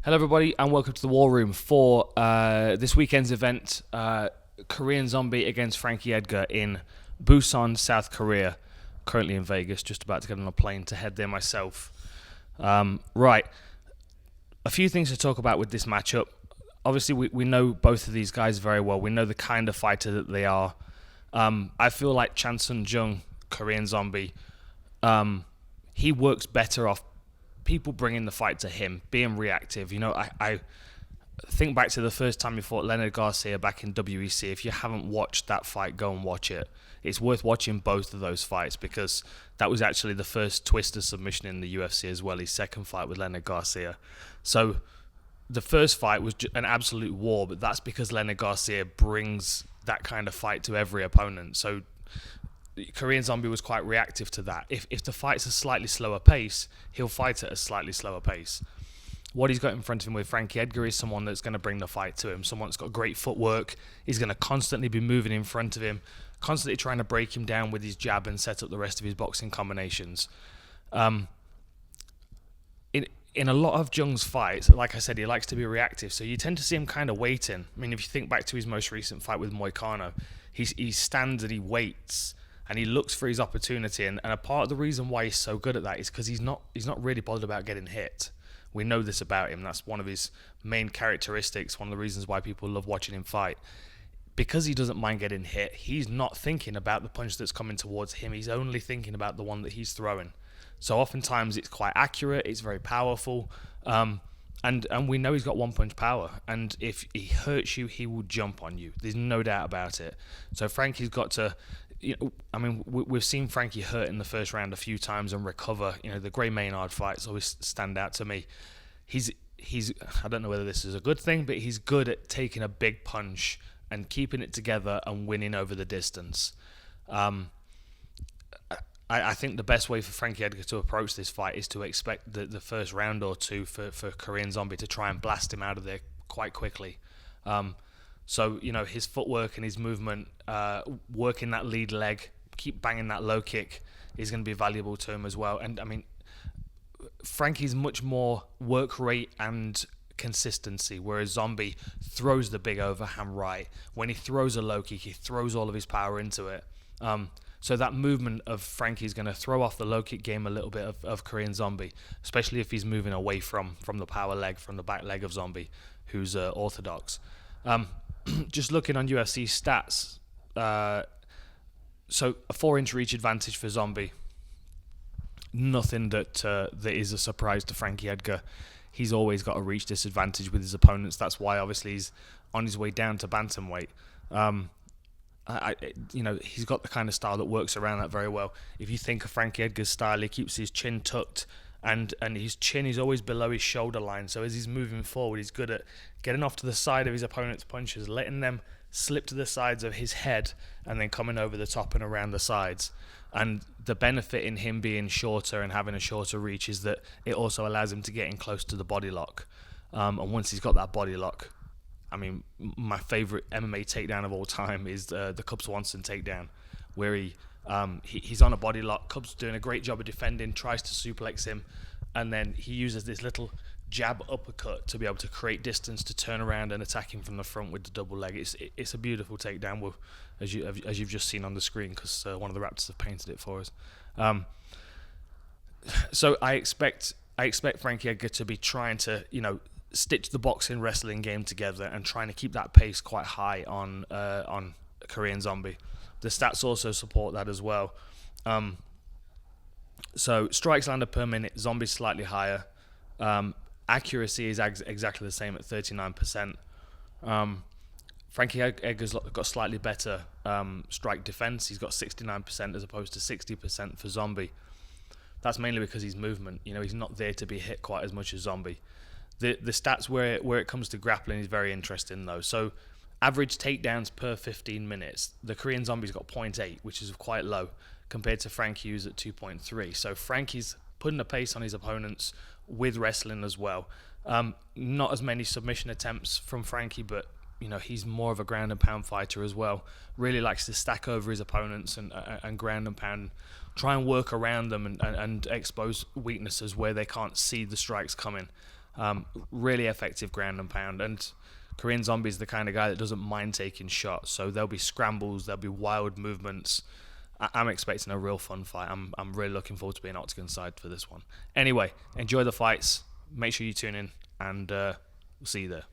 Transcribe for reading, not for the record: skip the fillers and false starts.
Hello, everybody, and welcome to the War Room for this weekend's event, Korean Zombie against Frankie Edgar in Busan, South Korea. Currently in Vegas, just about to get on a plane to head there myself. Right, a few things to talk about with this matchup. Obviously, we know both of these guys very well. We know the kind of fighter that they are. I feel like Chan Sung Jung, Korean Zombie, he works better off people bringing the fight to him, being reactive. I think back to the first time he fought Leonard Garcia back in WEC. If you haven't watched that fight, go and watch it. It's worth watching both of those fights because that was actually the first twister submission in the UFC as well, his second fight with Leonard Garcia. So the first fight was an absolute war, but that's because Leonard Garcia brings that kind of fight to every opponent. So Korean Zombie was quite reactive to that. If the fight's a slightly slower pace, he'll fight at a slightly slower pace. What he's got in front of him with Frankie Edgar is someone that's going to bring the fight to him. Someone that's got great footwork. He's going to constantly be moving in front of him, constantly trying to break him down with his jab and set up the rest of his boxing combinations. In a lot of Jung's fights, like I said, he likes to be reactive, so you tend to see him kind of waiting. I mean, if you think back to his most recent fight with Moicano, he stands and he waits and he looks for his opportunity. And a part of the reason why he's so good at that is because he's not really bothered about getting hit. We know this about him. That's one of his main characteristics, one of the reasons why people love watching him fight. Because he doesn't mind getting hit, he's not thinking about the punch that's coming towards him. He's only thinking about the one that he's throwing. So oftentimes it's quite accurate, it's very powerful, and we know he's got one-punch power. And if he hurts you, he will jump on you. There's no doubt about it. So Frankie's got to... we've seen Frankie hurt in the first round a few times and recover. The Gray Maynard fights always stand out to me. He's I don't know whether this is a good thing, but he's good at taking a big punch and keeping it together and winning over the distance. I think the best way for Frankie Edgar to approach this fight is to expect the first round or two for Korean Zombie to try and blast him out of there quite quickly. So, his footwork and his movement, working that lead leg, keep banging that low kick is going to be valuable to him as well. And, I mean, Frankie's much more work rate and consistency, whereas Zombie throws the big overhand right. When he throws a low kick, he throws all of his power into it. So that movement of Frankie is going to throw off the low kick game a little bit of Korean Zombie, especially if he's moving away from the power leg, from the back leg of Zombie, who's orthodox. Just looking on UFC stats, so a 4-inch reach advantage for Zombie. Nothing that is a surprise to Frankie Edgar. He's always got a reach disadvantage with his opponents. That's why obviously he's on his way down to bantamweight. He's got the kind of style that works around that very well. If you think of Frankie Edgar's style, he keeps his chin tucked, and his chin is always below his shoulder line. So as he's moving forward, he's good at getting off to the side of his opponent's punches, letting them slip to the sides of his head, and then coming over the top and around the sides. And the benefit in him being shorter and having a shorter reach is that it also allows him to get in close to the body lock. And once he's got that body lock, I mean, my favorite MMA takedown of all time is the Cub Swanson takedown, where he's on a body lock. Cub's doing a great job of defending, tries to suplex him, and then he uses this little jab uppercut to be able to create distance to turn around and attack him from the front with the double leg. It's a beautiful takedown, as you've just seen on the screen, because one of the Raptors have painted it for us. So I expect Frankie Edgar to be trying to stitch the boxing wrestling game together and trying to keep that pace quite high on Korean Zombie. The stats also support that as well. So strikes landed per minute, Zombie's slightly higher. Accuracy is exactly the same at 39%. Frankie Edgar's got slightly better strike defense. He's got 69% as opposed to 60% for Zombie. That's mainly because his movement. He's not there to be hit quite as much as Zombie. The stats where it comes to grappling is very interesting though. So average takedowns per 15 minutes. The Korean Zombie's got 0.8, which is quite low compared to Frankie, who's at 2.3. So Frankie's putting a pace on his opponents with wrestling as well. Not as many submission attempts from Frankie, but he's more of a ground and pound fighter as well. Really likes to stack over his opponents and ground and pound, try and work around them and expose weaknesses where they can't see the strikes coming. Really effective ground and pound. And Korean Zombie's the kind of guy that doesn't mind taking shots. So there'll be scrambles, there'll be wild movements. I'm expecting a real fun fight. I'm really looking forward to being Octagon side for this one. Anyway, enjoy the fights. Make sure you tune in, and we'll see you there.